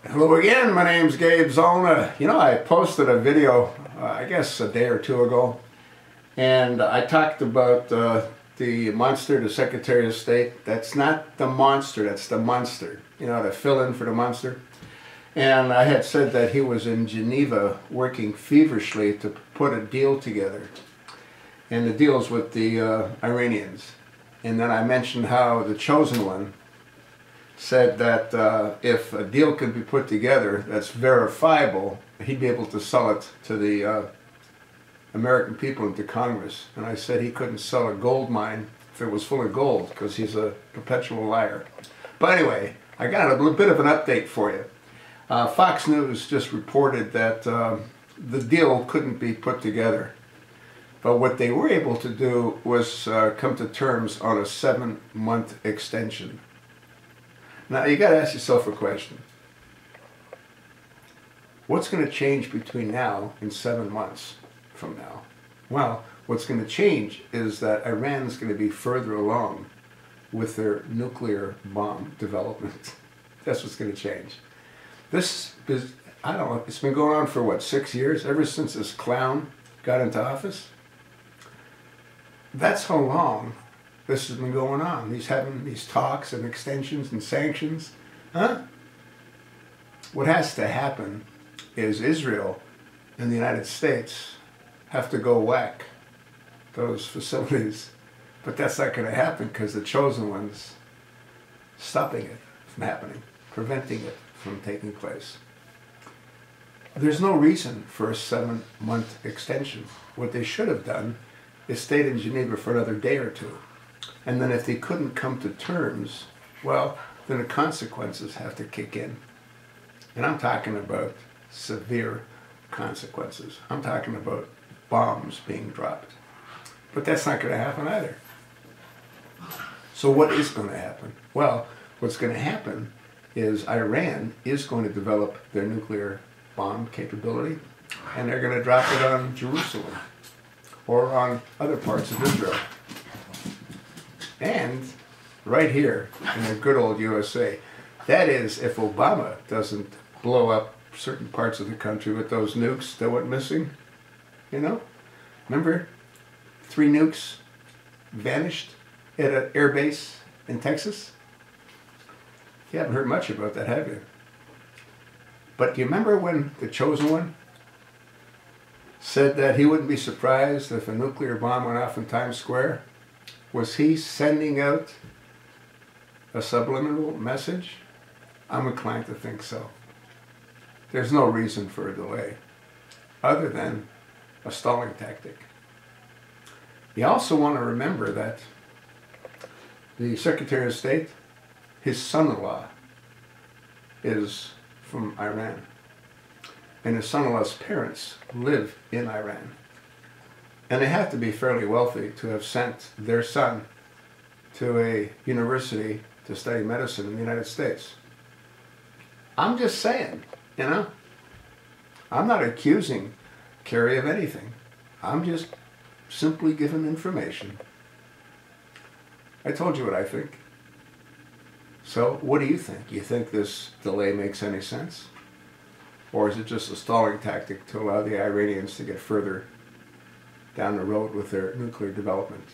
Hello again, my name's Gabe Zollner. You know, I posted a video, I guess a day or two ago, and I talked about the monster, the Secretary of State. That's not the monster, that's the monster. You know, to fill in for the monster. And I had said that he was in Geneva working feverishly to put a deal together. And the deal's with the Iranians. And then I mentioned how the chosen one said that if a deal could be put together that's verifiable, he'd be able to sell it to the American people and to Congress. And I said he couldn't sell a gold mine if it was full of gold, because he's a perpetual liar. But anyway, I got a little bit of an update for you. Fox News just reported that the deal couldn't be put together. But what they were able to do was come to terms on a 7-month extension. Now, you got to ask yourself a question. What's going to change between now and 7 months from now? Well, what's going to change is that Iran is going to be further along with their nuclear bomb development. That's what's going to change. This is, I don't know, it's been going on for what, 6 years? Ever since this clown got into office? That's how long this has been going on. He's having these talks and extensions and sanctions. Huh? What has to happen is Israel and the United States have to go whack those facilities. But that's not going to happen because the chosen one's stopping it from happening, preventing it from taking place. There's no reason for a 7-month extension. What they should have done is stayed in Geneva for another day or two. And then if they couldn't come to terms, well, then the consequences have to kick in. And I'm talking about severe consequences. I'm talking about bombs being dropped. But that's not going to happen either. So what is going to happen? Well, what's going to happen is Iran is going to develop their nuclear bomb capability, and they're going to drop it on Jerusalem or on other parts of Israel. And right here in the good old USA, that is, if Obama doesn't blow up certain parts of the country with those nukes that went missing, you know? Remember 3 nukes vanished at an air base in Texas? You haven't heard much about that, have you? But do you remember when the chosen one said that he wouldn't be surprised if a nuclear bomb went off in Times Square? Was he sending out a subliminal message? I'm inclined to think so. There's no reason for a delay other than a stalling tactic. You also want to remember that the Secretary of State, his son-in-law, is from Iran. And his son-in-law's parents live in Iran. And they have to be fairly wealthy to have sent their son to a university to study medicine in the United States. I'm just saying, you know. I'm not accusing Kerry of anything. I'm just simply giving information. I told you what I think. So, what do you think? You think this delay makes any sense? Or is it just a stalling tactic to allow the Iranians to get further down the road with their nuclear development?